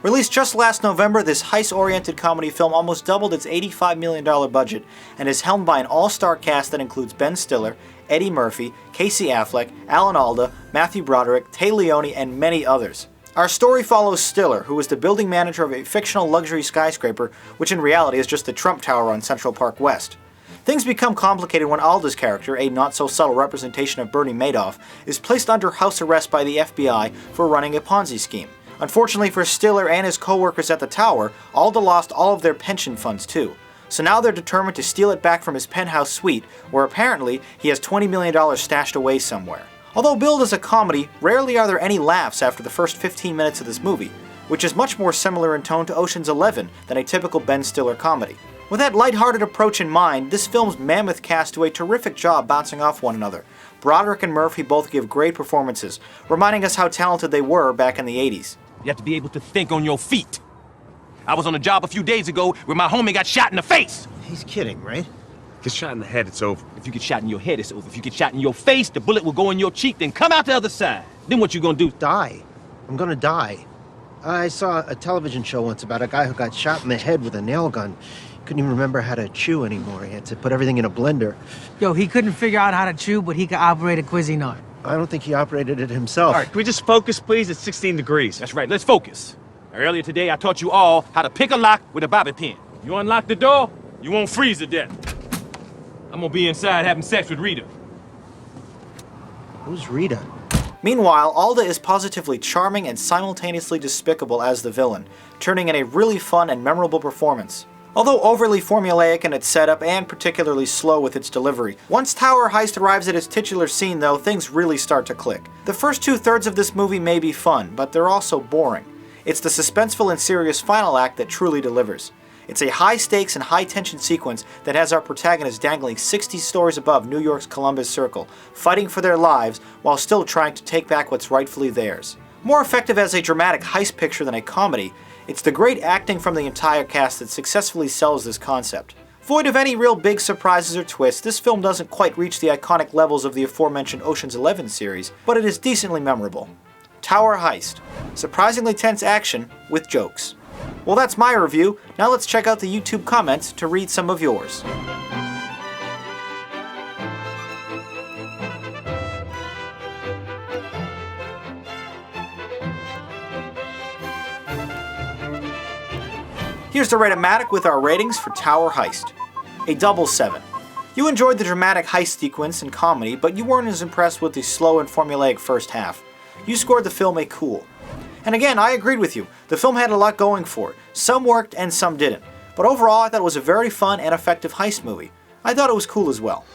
Released just last November, this heist-oriented comedy film almost doubled its $85 million budget and is helmed by an all-star cast that includes Ben Stiller, Eddie Murphy, Casey Affleck, Alan Alda, Matthew Broderick, Tay Leone, and many others. Our story follows Stiller, who is the building manager of a fictional luxury skyscraper, which in reality is just the Trump Tower on Central Park West. Things become complicated when Alda's character, a not-so-subtle representation of Bernie Madoff, is placed under house arrest by the FBI for running a Ponzi scheme. Unfortunately for Stiller and his co-workers at the tower, Alda lost all of their pension funds too. So now they're determined to steal it back from his penthouse suite, where apparently he has $20 million stashed away somewhere. Although billed as a comedy, rarely are there any laughs after the first 15 minutes of this movie, which is much more similar in tone to Ocean's 11 than a typical Ben Stiller comedy. With that lighthearted approach in mind, this film's mammoth cast do a terrific job bouncing off one another. Broderick and Murphy both give great performances, reminding us how talented they were back in the 80s. You have to be able to think on your feet. I was on a job a few days ago where my homie got shot in the face. He's kidding, right? Get shot in the head, it's over. If you get shot in your head, it's over. If you get shot in your face, the bullet will go in your cheek, then come out the other side. Then what you gonna do? Die. I'm gonna die. I saw a television show once about a guy who got shot in the head with a nail gun. Couldn't even remember how to chew anymore. He had to put everything in a blender. Yo, he couldn't figure out how to chew, but he could operate a Cuisinart. I don't think he operated it himself. All right, can we just focus, please? It's 16 degrees. That's right, let's focus. Earlier today, I taught you all how to pick a lock with a bobby pin. You unlock the door, you won't freeze to death. I'm gonna be inside having sex with Rita. Who's Rita? Meanwhile, Alda is positively charming and simultaneously despicable as the villain, turning in a really fun and memorable performance. Although overly formulaic in its setup and particularly slow with its delivery, once Tower Heist arrives at its titular scene though, things really start to click. The first 2/3 of this movie may be fun, but they're also boring. It's the suspenseful and serious final act that truly delivers. It's a high-stakes and high-tension sequence that has our protagonists dangling 60 stories above New York's Columbus Circle, fighting for their lives while still trying to take back what's rightfully theirs. More effective as a dramatic heist picture than a comedy, it's the great acting from the entire cast that successfully sells this concept. Void of any real big surprises or twists, this film doesn't quite reach the iconic levels of the aforementioned Ocean's 11 series, but it is decently memorable. Tower Heist. Surprisingly tense action with jokes. Well, that's my review. Now let's check out the YouTube comments to read some of yours. Here's the Rate-O-Matic with our ratings for Tower Heist. A double 7. You enjoyed the dramatic heist sequence and comedy, but you weren't as impressed with the slow and formulaic first half. You scored the film a cool. And again, I agreed with you. The film had a lot going for it. Some worked and some didn't. But overall, I thought it was a very fun and effective heist movie. I thought it was cool as well.